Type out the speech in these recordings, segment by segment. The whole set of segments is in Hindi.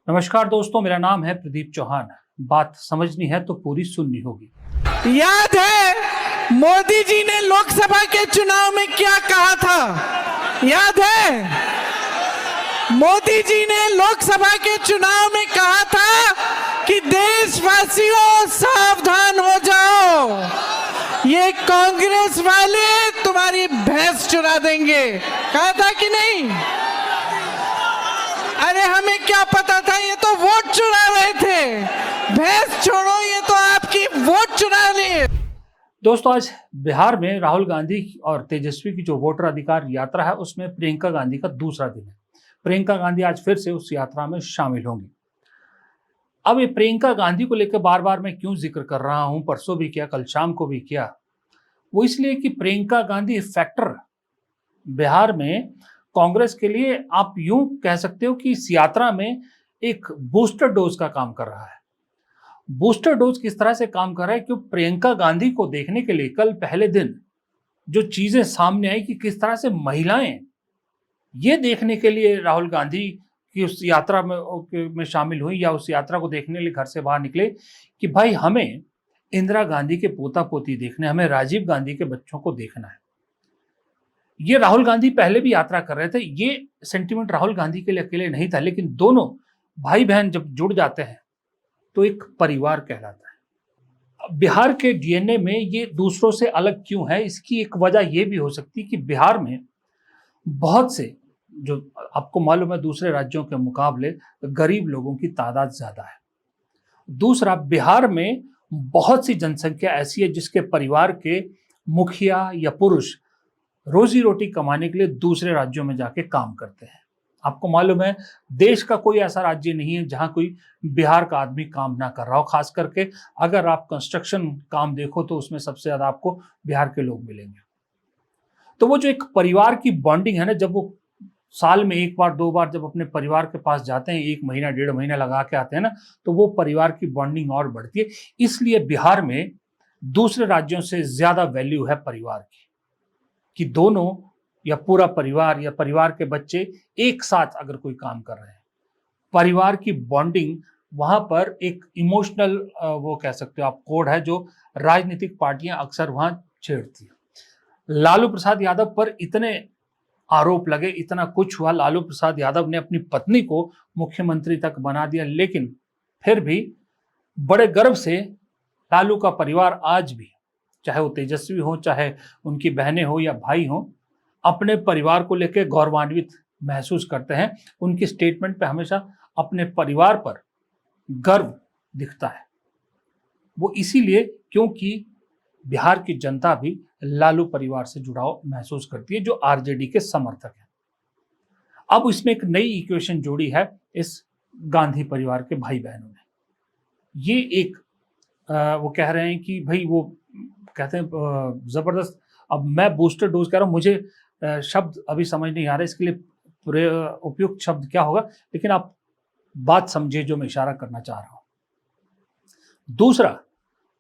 नमस्कार दोस्तों, मेरा नाम है प्रदीप चौहान। बात समझनी है तो पूरी सुननी होगी। याद है मोदी जी ने लोकसभा के चुनाव में क्या कहा था? याद है मोदी जी ने लोकसभा के चुनाव में कहा था कि देशवासियों सावधान हो जाओ, ये कांग्रेस वाले तुम्हारी भैंस चुरा देंगे। कहा था कि नहीं? अरे हमें क्या पता था, ये तो वोट चुरा रहे थे। भैंस छोड़ो, ये तो आपकी वोट चुरा लिए। दोस्तों, आज बिहार में राहुल गांधी और तेजस्वी की जो वोटर अधिकार यात्रा है उसमें प्रियंका गांधी का दूसरा दिन है। प्रियंका गांधी आज फिर से उस यात्रा में शामिल होंगी। अब ये प्रियंका गांधी को लेकर बार बार मैं क्यों जिक्र कर रहा हूं, परसों भी किया, कल शाम को भी किया, वो इसलिए कि प्रियंका गांधी फैक्टर बिहार में कांग्रेस के लिए आप यूं कह सकते हो कि इस यात्रा में एक बूस्टर डोज का काम कर रहा है। बूस्टर डोज किस तरह से काम कर रहा है कि प्रियंका गांधी को देखने के लिए कल पहले दिन जो चीजें सामने आई कि किस तरह से महिलाएं ये देखने के लिए राहुल गांधी की उस यात्रा में शामिल हुई या उस यात्रा को देखने के लिए घर से बाहर निकले कि भाई हमें इंदिरा गांधी के पोता पोती देखने, हमें राजीव गांधी के बच्चों को देखना है। ये राहुल गांधी पहले भी यात्रा कर रहे थे। ये सेंटिमेंट राहुल गांधी के लिए अकेले नहीं था, लेकिन दोनों भाई बहन जब जुड़ जाते हैं तो एक परिवार कहलाता है। बिहार के डीएनए में ये दूसरों से अलग क्यों है, इसकी एक वजह यह भी हो सकती है कि बिहार में बहुत से, जो आपको मालूम है, दूसरे राज्यों के मुकाबले गरीब लोगों की तादाद ज्यादा है। दूसरा, बिहार में बहुत सी जनसंख्या ऐसी है जिसके परिवार के मुखिया या पुरुष रोजी रोटी कमाने के लिए दूसरे राज्यों में जाके काम करते हैं। आपको मालूम है, देश का कोई ऐसा राज्य नहीं है जहां कोई बिहार का आदमी काम ना कर रहा हो। खास करके अगर आप कंस्ट्रक्शन काम देखो तो उसमें सबसे ज्यादा आपको बिहार के लोग मिलेंगे। तो वो जो एक परिवार की बॉन्डिंग है ना, जब वो साल में एक बार दो बार जब अपने परिवार के पास जाते हैं, एक महीना डेढ़ महीना लगा के आते हैं ना, तो वो परिवार की बॉन्डिंग और बढ़ती है। इसलिए बिहार में दूसरे राज्यों से ज्यादा वैल्यू है परिवार की, कि दोनों या पूरा परिवार या परिवार के बच्चे एक साथ अगर कोई काम कर रहे हैं, परिवार की बॉन्डिंग वहां पर एक इमोशनल वो कह सकते हो आप कोड है जो राजनीतिक पार्टियां अक्सर वहां छेड़ती है। लालू प्रसाद यादव पर इतने आरोप लगे, इतना कुछ हुआ, लालू प्रसाद यादव ने अपनी पत्नी को मुख्यमंत्री तक बना दिया, लेकिन फिर भी बड़े गर्व से लालू का परिवार आज भी, चाहे वो तेजस्वी हो, चाहे उनकी बहनें हो या भाई हो, अपने परिवार को लेकर गौरवान्वित महसूस करते हैं। उनकी स्टेटमेंट पे हमेशा अपने परिवार पर गर्व दिखता है। वो इसीलिए क्योंकि बिहार की जनता भी लालू परिवार से जुड़ाव महसूस करती है, जो आरजेडी के समर्थक हैं। अब इसमें एक नई इक्वेशन जोड़ी है इस गांधी परिवार के भाई बहनों ने। ये एक वो कह रहे हैं कि भाई, वो कहते हैं जबरदस्त, अब मैं बूस्टर डोज कह रहा हूं, मुझे शब्द अभी समझ नहीं आ रहा इसके लिए उपयुक्त शब्द क्या होगा, लेकिन आप बात समझिए जो मैं इशारा करना चाह रहा हूं। दूसरा,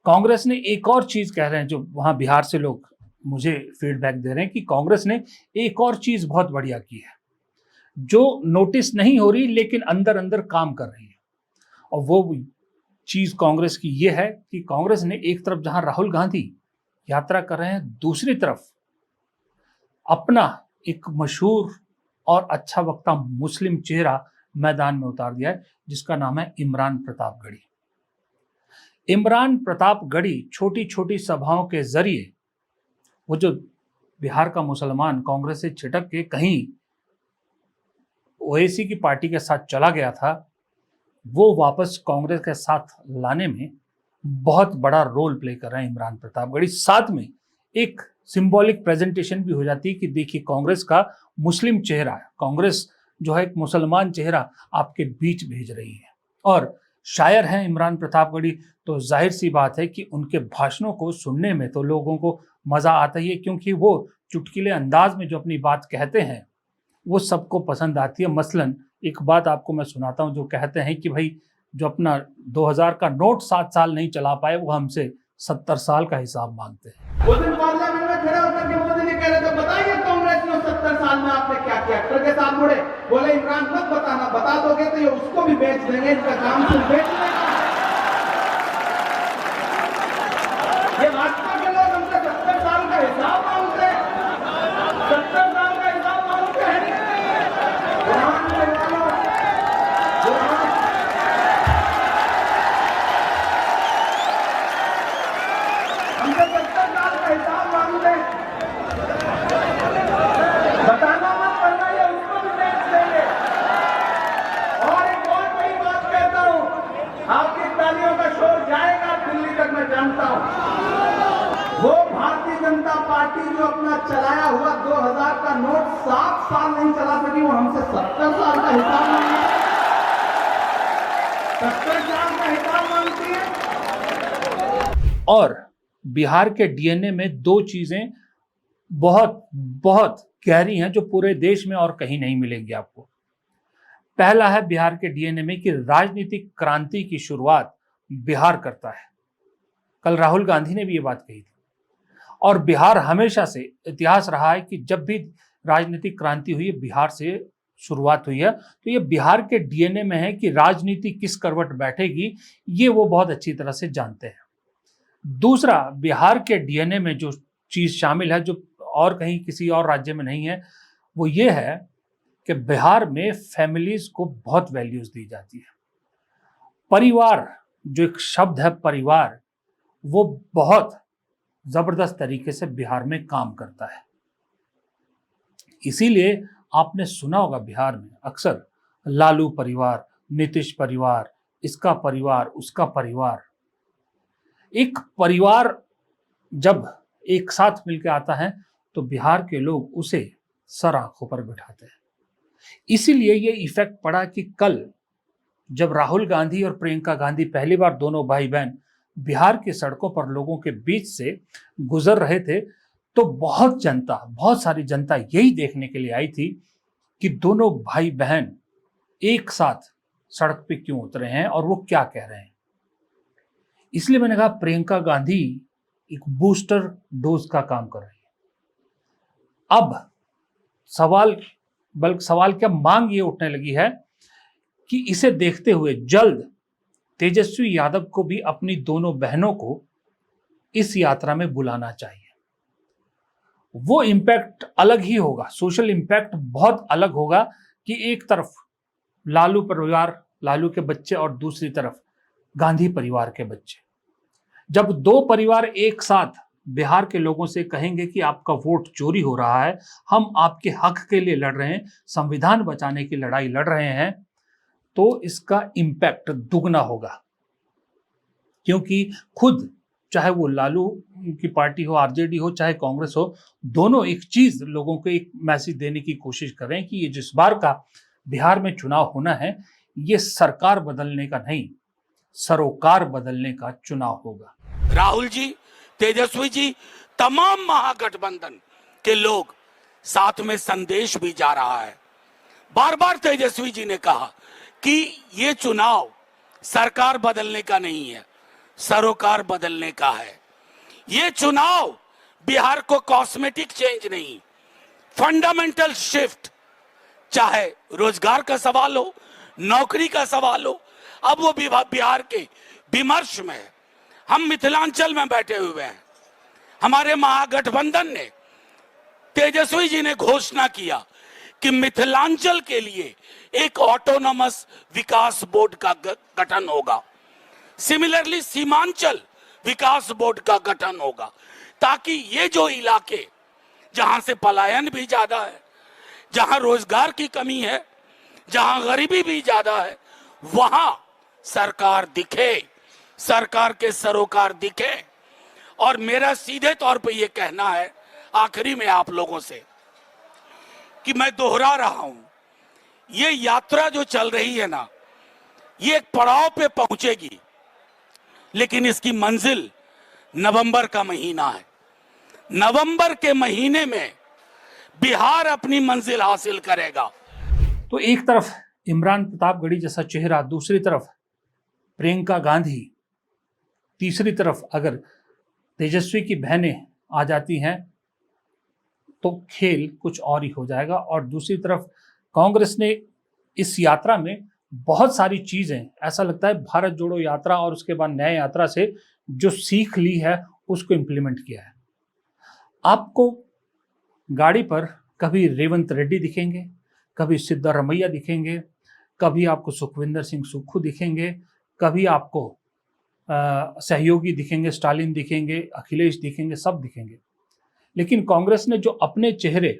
कांग्रेस ने एक और चीज कह रहे हैं, जो वहां बिहार से लोग मुझे फीडबैक दे रहे हैं कि कांग्रेस ने एक और चीज बहुत बढ़िया की है जो नोटिस नहीं हो रही लेकिन अंदर अंदर काम कर रही है। और वो चीज कांग्रेस की ये है कि कांग्रेस ने एक तरफ जहां राहुल गांधी यात्रा कर रहे हैं, दूसरी तरफ अपना एक मशहूर और अच्छा वक्ता मुस्लिम चेहरा मैदान में उतार दिया है, जिसका नाम है इमरान प्रतापगढ़ी। इमरान प्रतापगढ़ी छोटी छोटी सभाओं के जरिए वो जो बिहार का मुसलमान कांग्रेस से छिटक के कहीं ओवैसी की पार्टी के साथ चला गया था, वो वापस कांग्रेस के साथ लाने में बहुत बड़ा रोल प्ले कर रहे हैं इमरान प्रतापगढ़ी। साथ में एक सिंबॉलिक प्रेजेंटेशन भी हो जाती है कि देखिए, कांग्रेस का मुस्लिम चेहरा, कांग्रेस जो है एक मुसलमान चेहरा आपके बीच भेज रही है। और शायर हैं इमरान प्रतापगढ़ी, तो जाहिर सी बात है कि उनके भाषणों को सुनने में तो लोगों को मजा आता ही है, क्योंकि वो चुटकीले अंदाज में जो अपनी बात कहते हैं वो सबको पसंद आती है। मसलन एक बात आपको मैं सुनाता हूं, जो कहते हैं कि भाई, जो अपना 2000 का नोट 7 साल नहीं चला पाए वो हमसे 70 साल का हिसाब मांगते हैं। उस दिन पार्लियामेंट में खड़े होकर के मोदी जी कह रहे थे, बताइए कांग्रेस ने 70 साल में आपने क्या किया? साथ मुड़े, बोले इमरान मत बताना, बता दोगे तो ये उसको भी बेच देंगे, इनका काम सिर्फ बेचने का। ये भाजपा के लोग हमसे 70 साल का हिसाब मांगते हैं, 70 साल का हिसाब मांगते हैं। हमसे 70 साल का हिसाब मांगते हैं, बताना मत करना, ये उसको भी बेच देंगे। और एक बहुत बड़ी बात कहता हूं, आपकी तालियों का शोर जाएगा दिल्ली तक, मैं जानता हूं। वो भारतीय जनता पार्टी जो अपना चलाया हुआ 2000 का नोट 7 साल नहीं चला सकी, वो हमसे 70 साल का हिसाब मांगती है, 70 साल का हिसाब मांगती है। और बिहार के डीएनए में दो चीजें बहुत बहुत गहरी हैं जो पूरे देश में और कहीं नहीं मिलेंगी आपको। पहला है बिहार के डीएनए में कि राजनीतिक क्रांति की शुरुआत बिहार करता है। कल राहुल गांधी ने भी ये बात कही थी। और बिहार हमेशा से इतिहास रहा है कि जब भी राजनीतिक क्रांति हुई है बिहार से शुरुआत हुई है, तो ये बिहार के डीएनए में है कि राजनीति किस करवट बैठेगी ये वो बहुत अच्छी तरह से जानते हैं। दूसरा, बिहार के डीएनए में जो चीज शामिल है जो और कहीं किसी और राज्य में नहीं है, वो ये है कि बिहार में फैमिलीज को बहुत वैल्यूज दी जाती है। परिवार, जो एक शब्द है परिवार, वो बहुत जबरदस्त तरीके से बिहार में काम करता है। इसीलिए आपने सुना होगा बिहार में अक्सर लालू परिवार, नीतीश परिवार, इसका परिवार, उसका परिवार। एक परिवार जब एक साथ मिलकर आता है तो बिहार के लोग उसे सर आंखों पर बिठाते हैं। इसीलिए ये इफेक्ट पड़ा कि कल जब राहुल गांधी और प्रियंका गांधी पहली बार दोनों भाई बहन बिहार की सड़कों पर लोगों के बीच से गुजर रहे थे, तो बहुत सारी जनता यही देखने के लिए आई थी कि दोनों भाई बहन एक साथ सड़क पे क्यों उतरे हैं और वो क्या कह रहे हैं। इसलिए मैंने कहा प्रियंका गांधी एक बूस्टर डोज का काम कर रही है। अब सवाल क्या, मांग ये उठने लगी है कि इसे देखते हुए जल्द तेजस्वी यादव को भी अपनी दोनों बहनों को इस यात्रा में बुलाना चाहिए। वो इंपैक्ट अलग ही होगा, सोशल इंपैक्ट बहुत अलग होगा कि एक तरफ लालू परिवार, लालू के बच्चे और दूसरी तरफ गांधी परिवार के बच्चे। जब दो परिवार एक साथ बिहार के लोगों से कहेंगे कि आपका वोट चोरी हो रहा है, हम आपके हक के लिए लड़ रहे हैं, संविधान बचाने की लड़ाई लड़ रहे हैं, तो इसका इंपैक्ट दुगना होगा। क्योंकि खुद चाहे वो लालू की पार्टी हो, आरजेडी हो, चाहे कांग्रेस हो, दोनों एक चीज लोगों को एक मैसेज देने की कोशिश कर रहे हैं कि ये जिस बार का बिहार में चुनाव होना है, ये सरकार बदलने का नहीं, सरोकार बदलने का चुनाव होगा। राहुल जी, तेजस्वी जी, तमाम महागठबंधन के लोग साथ में संदेश भी जा रहा है। बार बार तेजस्वी जी ने कहा कि ये चुनाव सरकार बदलने का नहीं है, सरोकार बदलने का है। ये चुनाव बिहार को कॉस्मेटिक चेंज नहीं, फंडामेंटल शिफ्ट, चाहे रोजगार का सवाल हो, नौकरी का सवाल हो, अब वो बिहार के विमर्श में है। हम मिथिलांचल में बैठे हुए हैं, हमारे महागठबंधन ने, तेजस्वी जी ने घोषणा किया कि मिथिलांचल के लिए एक ऑटोनोमस विकास बोर्ड का गठन होगा। सिमिलरली सीमांचल विकास बोर्ड का गठन होगा, ताकि ये जो इलाके जहां से पलायन भी ज्यादा है, जहां रोजगार की कमी है, जहां गरीबी भी ज्यादा है, वहां सरकार दिखे, सरकार के सरोकार दिखे। और मेरा सीधे तौर पे ये कहना है आखिरी में आप लोगों से कि मैं दोहरा रहा हूं, ये यात्रा जो चल रही है ना, ये एक पड़ाव पे पहुंचेगी, लेकिन इसकी मंजिल नवंबर का महीना है। नवंबर के महीने में बिहार अपनी मंजिल हासिल करेगा। तो एक तरफ इमरान प्रतापगढ़ी जैसा चेहरा, दूसरी तरफ प्रियंका गांधी, तीसरी तरफ अगर तेजस्वी की बहनें आ जाती हैं तो खेल कुछ और ही हो जाएगा। और दूसरी तरफ कांग्रेस ने इस यात्रा में बहुत सारी चीजें, ऐसा लगता है भारत जोड़ो यात्रा और उसके बाद न्याय यात्रा से जो सीख ली है उसको इम्प्लीमेंट किया है। आपको गाड़ी पर कभी रेवंत रेड्डी दिखेंगे, कभी सिद्धारमैया दिखेंगे, कभी आपको सुखविंदर सिंह सुक्खू दिखेंगे, कभी आपको सहयोगी दिखेंगे, स्टालिन दिखेंगे, अखिलेश दिखेंगे, सब दिखेंगे। लेकिन कांग्रेस ने जो अपने चेहरे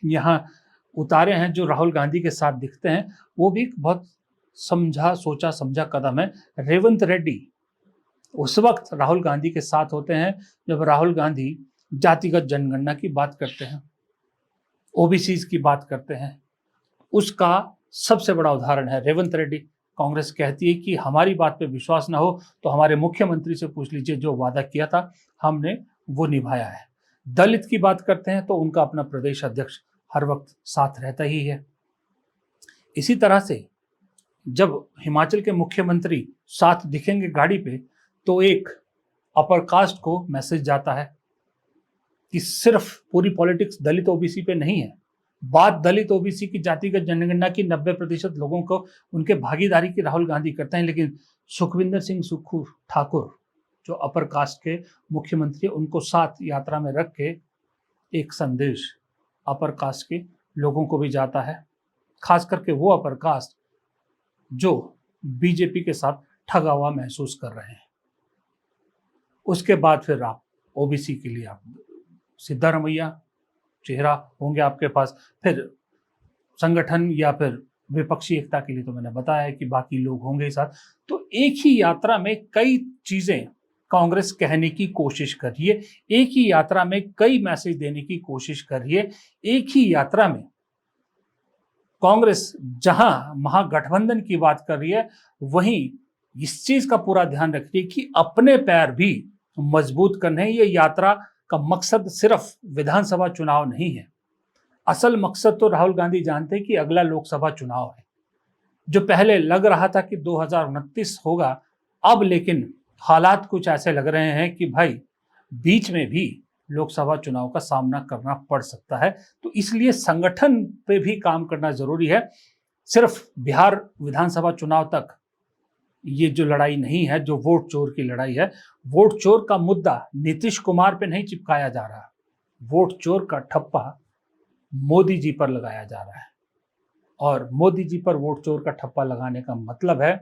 यहाँ उतारे हैं, जो राहुल गांधी के साथ दिखते हैं, वो भी बहुत सोचा समझा कदम है। रेवंत रेड्डी उस वक्त राहुल गांधी के साथ होते हैं जब राहुल गांधी जातिगत जनगणना की बात करते हैं, ओबीसीज की बात करते हैं। उसका सबसे बड़ा उदाहरण है रेवंत रेड्डी। कांग्रेस कहती है कि हमारी बात पे विश्वास ना हो तो हमारे मुख्यमंत्री से पूछ लीजिए, जो वादा किया था हमने वो निभाया है। दलित की बात करते हैं तो उनका अपना प्रदेश अध्यक्ष हर वक्त साथ रहता ही है। इसी तरह से जब हिमाचल के मुख्यमंत्री साथ दिखेंगे गाड़ी पे तो एक अपर कास्ट को मैसेज जाता है कि सिर्फ पूरी पॉलिटिक्स दलित ओबीसी पे नहीं है। बात दलित ओबीसी की जातिगत जनगणना की 90% लोगों को उनके भागीदारी की राहुल गांधी करते हैं, लेकिन सुखविंदर सिंह सुक्खू ठाकुर जो अपर कास्ट के मुख्यमंत्री, उनको साथ यात्रा में रख के एक संदेश अपर कास्ट के लोगों को भी जाता है, खास करके वो अपर कास्ट जो बीजेपी के साथ ठगा हुआ महसूस कर रहे हैं। उसके बाद फिर आप ओबीसी के लिए आप सिद्धारमैया चेहरा होंगे आपके पास, फिर संगठन या फिर विपक्षी एकता के लिए तो मैंने बताया कि बाकी लोग होंगे साथ। तो एक ही यात्रा में कई चीजें कांग्रेस कहने की कोशिश कर रही है, एक ही यात्रा में कई मैसेज देने की कोशिश कर रही है। एक ही यात्रा में कांग्रेस जहां महागठबंधन की बात कर रही है, वहीं इस चीज का पूरा ध्यान रख रही है कि अपने पैर भी मजबूत करने। ये यात्रा का मकसद सिर्फ विधानसभा चुनाव नहीं है। असल मकसद तो राहुल गांधी जानते हैं कि अगला लोकसभा चुनाव है, जो पहले लग रहा था कि 2029 होगा। अब लेकिन हालात कुछ ऐसे लग रहे हैं कि भाई बीच में भी लोकसभा चुनाव का सामना करना पड़ सकता है। तो इसलिए संगठन पे भी काम करना जरूरी है। सिर्फ बिहार विधानसभा चुनाव तक ये जो लड़ाई नहीं है, जो वोट चोर की लड़ाई है, वोट चोर का मुद्दा नीतीश कुमार पे नहीं चिपकाया जा रहा। वोट चोर का ठप्पा मोदी जी पर लगाया जा रहा है, और मोदी जी पर वोट चोर का ठप्पा लगाने का मतलब है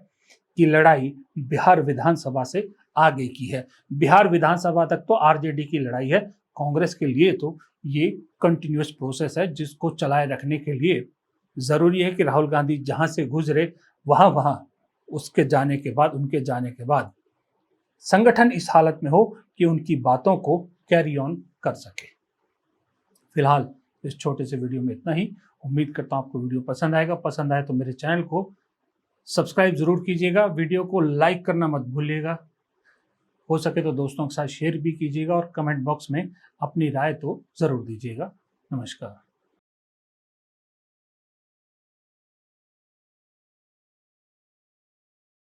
कि लड़ाई बिहार विधानसभा से आगे की है। बिहार विधानसभा तक तो आरजेडी की लड़ाई है। कांग्रेस के लिए तो ये कंटिन्यूअस प्रोसेस है, जिसको चलाए रखने के लिए जरूरी है कि राहुल गांधी जहां से गुजरे वहां उसके जाने के बाद, उनके जाने के बाद संगठन इस हालत में हो कि उनकी बातों को कैरी ऑन कर सके। फिलहाल इस छोटे से वीडियो में इतना ही। उम्मीद करता हूं आपको वीडियो पसंद आएगा। पसंद आए तो मेरे चैनल को सब्सक्राइब जरूर कीजिएगा, वीडियो को लाइक करना मत भूलिएगा, हो सके तो दोस्तों के साथ शेयर भी कीजिएगा, और कमेंट बॉक्स में अपनी राय तो जरूर दीजिएगा। नमस्कार।